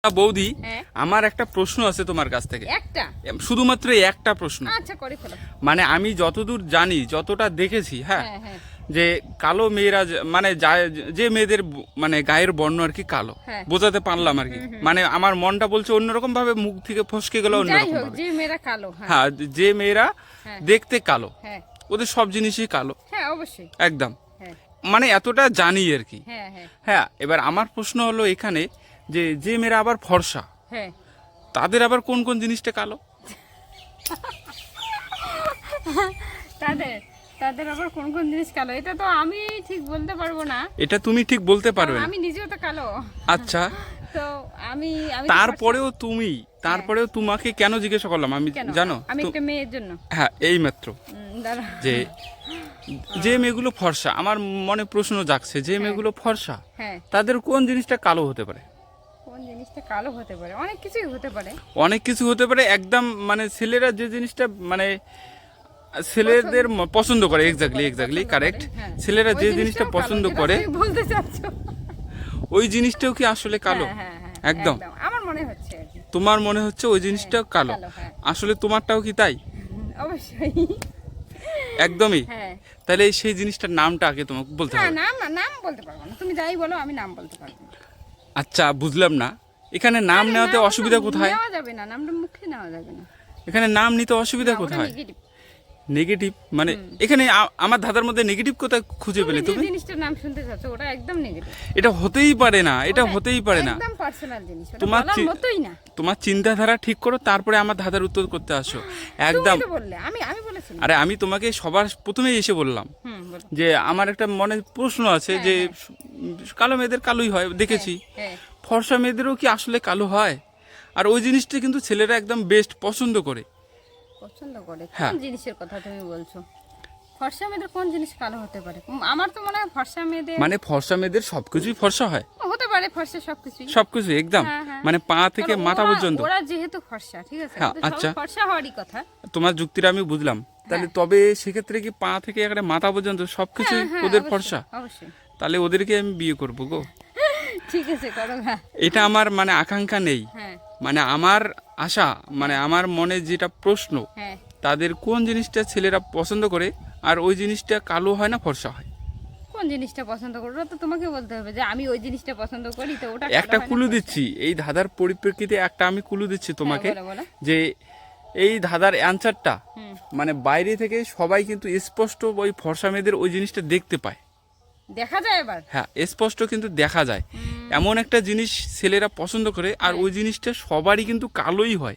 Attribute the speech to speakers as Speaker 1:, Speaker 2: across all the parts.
Speaker 1: বৌদি,
Speaker 2: হ্যাঁ।
Speaker 1: আমার একটা প্রশ্ন আছে তোমার কাছ থেকে।
Speaker 2: একটা
Speaker 1: শুধুমাত্র একটা প্রশ্ন।
Speaker 2: আচ্ছা করে ফেলো।
Speaker 1: মানে আমি যতদূর জানি, যতটা দেখেছি, হ্যাঁ,
Speaker 2: হ্যাঁ হ্যাঁ
Speaker 1: যে কালো মেয়েরা মানে যে মেয়েদের মানে গায়ের বর্ণ আর কি কালো,
Speaker 2: হ্যাঁ।
Speaker 1: বোঝাতে পারলাম আর কি। মানে আমার মনটা বলছে অন্যরকম ভাবে, মুখ থেকে ফসকে গেল
Speaker 2: যাই
Speaker 1: অন্যরকম
Speaker 2: হোক,
Speaker 1: ভাবে।
Speaker 2: যে মেয়েরা কালো, হ্যাঁ
Speaker 1: হ্যাঁ, যে মেয়েরা
Speaker 2: হ্যাঁ
Speaker 1: দেখতে কালো,
Speaker 2: হ্যাঁ
Speaker 1: ওদের সব জিনিসই কালো
Speaker 2: হ্যাঁ অবশ্যই।
Speaker 1: একদম।
Speaker 2: হ্যাঁ
Speaker 1: মানে এতটা জানি আর কি।
Speaker 2: হ্যাঁ হ্যাঁ
Speaker 1: হ্যাঁ, এবার আমার প্রশ্ন হলো এখানে যে যে মেয়েরা আবার ফর্সা,
Speaker 2: হ্যাঁ
Speaker 1: তাদের আবার কোন কোন জিনিসটা কালো?
Speaker 2: তাদের তাদের আবার কোন কোন জিনিস কালো, এটা তো আমি ঠিক বলতে পারবো না।
Speaker 1: এটা তুমি ঠিক বলতে পারবে
Speaker 2: কারণ
Speaker 1: না।
Speaker 2: আমি নিজেও তো কালো।
Speaker 1: আচ্ছা,
Speaker 2: তো আমি আমি তো
Speaker 1: তারপরেও তোমাকে কেন জিজ্ঞাসা করলাম আমি
Speaker 2: কেন?
Speaker 1: জানো
Speaker 2: আমি
Speaker 1: তো?
Speaker 2: একটা মেয়ের জন্য।
Speaker 1: হ্যাঁ, এই মাত্র
Speaker 2: দাঁড়া।
Speaker 1: যে মেয়েগুলো ফর্সা, আমার মনে প্রশ্ন জাগছে, যে মেয়েগুলো ফর্সা
Speaker 2: হ্যাঁ,
Speaker 1: তাদের কোন জিনিসটা কালো হতে পারে?
Speaker 2: কোন জিনিসটা কালো হতে পারে? অনেক কিছুই হতে পারে।
Speaker 1: অনেক কিছু হতে পারে একদম। মানে ছেলেরা যে জিনিসটা মানে ছেলেদের পছন্দ করে, এক্স্যাক্টলি
Speaker 2: পছন্দ করে,
Speaker 1: কারেক্ট।
Speaker 2: হ্যাঁ।
Speaker 1: ছেলেরা
Speaker 2: ওই
Speaker 1: যে জিনিসটা
Speaker 2: জিনিসটাও কালো,
Speaker 1: পছন্দ
Speaker 2: যেটা
Speaker 1: করে,
Speaker 2: তুমি বলতে চাচ্ছো।
Speaker 1: ওই জিনিসটাও কি আসলে কালো?
Speaker 2: হ্যাঁ, হ্যাঁ, হ্যাঁ,
Speaker 1: একদম।
Speaker 2: আমার মনে হচ্ছে আর কি।
Speaker 1: তোমার মনে হচ্ছে ওই জিনিসটাও কালো?
Speaker 2: কালো, হ্যাঁ।
Speaker 1: আসলে তোমারটাও কি তাই?
Speaker 2: অবশ্যই।
Speaker 1: একদমই।
Speaker 2: হ্যাঁ
Speaker 1: তাহলে সেই জিনিসটার নামটা আগে তোমাকে বলতে
Speaker 2: হ্যাঁ,
Speaker 1: হবে।
Speaker 2: নাম বলতে পারবো না, তুমি যাই বলো আমি নাম বলতে পারবো না।
Speaker 1: আচ্ছা, বুঝলাম না, এখানে নাম
Speaker 2: আরে
Speaker 1: নেওয়াতে
Speaker 2: নাম
Speaker 1: অসুবিধা কোথায়?
Speaker 2: নেওয়া যাবে না, নামটা মুখে নেওয়া যাবে না।
Speaker 1: এখানে নাম নিতে অসুবিধা
Speaker 2: না, ওটা
Speaker 1: কোথায়?
Speaker 2: negative।
Speaker 1: নেগেটিভ মানে এখানে আমার ধাঁধার মধ্যে নেগেটিভ কোথায় খুঁজে পেলে
Speaker 2: যে
Speaker 1: তুমি?
Speaker 2: জিনিসটার নাম শুনতে চাচ্ছ ওটা একদম নেগেটিভ।
Speaker 1: এটা হতেই পারে না, এটা হতেই পারে না।
Speaker 2: একদম পার্সোনাল জিনিস, ওটা
Speaker 1: তোমার
Speaker 2: বলার মতোই না।
Speaker 1: তোমার চিন্তাধারা ঠিক করো, তারপরে আমার ধাঁধার উত্তর করতে আসো। একদম।
Speaker 2: তুমি তো বললে, আমি বলেছি না।
Speaker 1: আরে আমি তোমাকে সবার প্রথমেই এসে বললাম
Speaker 2: বলো।
Speaker 1: যে আমার একটা মনে প্রশ্ন আছে
Speaker 2: হ্যাঁ,
Speaker 1: যে
Speaker 2: হ্যাঁ।
Speaker 1: কালো মেয়েদের কালোই হয় দেখেছি,
Speaker 2: হ্যাঁ,
Speaker 1: ফর্সা মেয়েদেরও কি আসলে কালো হয়? আর ওই জিনিসটা কিন্তু ছেলেরা একদম বেস্ট পছন্দ করে।
Speaker 2: পছন্দ করে।
Speaker 1: হ্যাঁ।
Speaker 2: কোন জিনিসের কথা তুমি বলছো? ফর্সা মেয়েদের কোন জিনিস কালো হতে পারে? আমার তো মনে হয় ফর্সা মেয়েদের
Speaker 1: মানে ফর্সা মেয়েদের সবকিছুই ফর্সা হয়,
Speaker 2: হতে পারে, ফর্সা সবকিছুই।
Speaker 1: সবকিছু একদম।
Speaker 2: হ্যাঁ, হ্যাঁ।
Speaker 1: মানে পা থেকে
Speaker 2: কারণ
Speaker 1: মাথা
Speaker 2: ওরা-
Speaker 1: পর্যন্ত।
Speaker 2: ওরা যেহেতু ফর্সা, ঠিক আছে,
Speaker 1: হ্যাঁ,
Speaker 2: ওদের সবার
Speaker 1: আচ্ছা।
Speaker 2: ফর্সা হওয়ারই কথা।
Speaker 1: তোমার যুক্তিটা আমি বুঝলাম। তাহলে তবে সেক্ষেত্রে কি পা থেকে একেবারে মাথা পর্যন্ত সবকিছু
Speaker 2: হ্যাঁ, হ্যাঁ,
Speaker 1: ওদের
Speaker 2: অবশ্যই,
Speaker 1: ফর্সা?
Speaker 2: অবশ্যই।
Speaker 1: তাহলে ওদেরকে আমি বিয়ে করবো গো।
Speaker 2: ঠিক আছে, করো। হ্যাঁ
Speaker 1: এটা আমার মানে আকাঙ্ক্ষা নেই,
Speaker 2: হ্যাঁ
Speaker 1: মানে আমার আশা, মানে আমার মনে যেটা প্রশ্ন,
Speaker 2: হ্যাঁ।
Speaker 1: তাদের কোন জিনিসটা ছেলেরা পছন্দ করে আর ওই জিনিসটা কালো হয় না ফর্সা হয়?
Speaker 2: কোন জিনিসটা পছন্দ করো ওটা তো তোমাকে বলতে হবে, যে আমি ওই জিনিসটা পছন্দ করি, তো ওটা
Speaker 1: একটা
Speaker 2: কালো হয় না
Speaker 1: কুলু
Speaker 2: ফর্সা।
Speaker 1: দিচ্ছি এই ধাঁধার পরিপ্রেক্ষিতে, একটা আমি কুলু দিচ্ছি তোমাকে,
Speaker 2: বলো, বলো।
Speaker 1: যে এই ধাঁধার অ্যান্সারটা
Speaker 2: হুম।
Speaker 1: মানে বাইরে থেকে সবাই কিন্তু স্পষ্ট ওই ফর্সা মেয়েদের ওই জিনিসটা দেখতে পায়।
Speaker 2: দেখা যায় এবার।
Speaker 1: হ্যাঁ, স্পষ্ট কিন্তু দেখা যায়। এমন একটা জিনিস ছেলেরা পছন্দ করে আর ওই জিনিসটা সবারই কিন্তু কালোই হয়।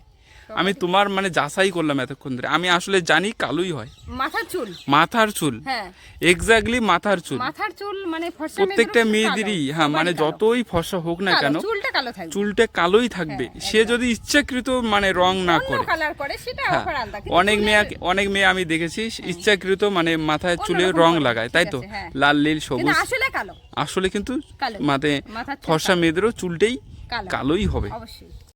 Speaker 1: আমি তোমার মানে যাচাই করলাম এতক্ষণ ধরে, আমি আসলে জানি কালোই হয়।
Speaker 2: মাথার চুল।
Speaker 1: মাথার চুল,
Speaker 2: হ্যাঁ,
Speaker 1: এক্স্যাক্টলি মাথার চুল।
Speaker 2: মাথার চুল মানে ফর্সা
Speaker 1: প্রত্যেকটা
Speaker 2: মেয়েদেরও কিন্তু
Speaker 1: মেয়েদেরই,
Speaker 2: কালো,
Speaker 1: হ্যাঁ, মানে
Speaker 2: সবারই কালো।
Speaker 1: যতই ফর্সা হোক না
Speaker 2: কালো,
Speaker 1: কেন,
Speaker 2: চুলটা কালো থাকবে।
Speaker 1: চুলটা কালোই থাকবে।
Speaker 2: হ্যাঁ,
Speaker 1: সে যদি ইচ্ছাকৃত মানে রং না
Speaker 2: অন্য
Speaker 1: করে।
Speaker 2: কালার করে সেটা
Speaker 1: হ্যাঁ,
Speaker 2: আবার আলাদা, কিন্তু
Speaker 1: অনেক মেয়ে আমি দেখেছি ইচ্ছাকৃত মানে মাথায়
Speaker 2: অন্য
Speaker 1: চুলে
Speaker 2: রকম
Speaker 1: রং
Speaker 2: করে,
Speaker 1: লাগায়,
Speaker 2: ঠিক
Speaker 1: তাই তো,
Speaker 2: আছে, হ্যাঁ।
Speaker 1: লাল নীল
Speaker 2: কিন্তু
Speaker 1: সবুজ।
Speaker 2: আসলে কালো।
Speaker 1: আসলে কিন্তু
Speaker 2: কালো।
Speaker 1: মানে
Speaker 2: মাথার চুল
Speaker 1: ফর্সা
Speaker 2: কালো।
Speaker 1: মেয়েদেরও চুলটাই
Speaker 2: কালো।
Speaker 1: কালোই হবে।
Speaker 2: অবশ্যই।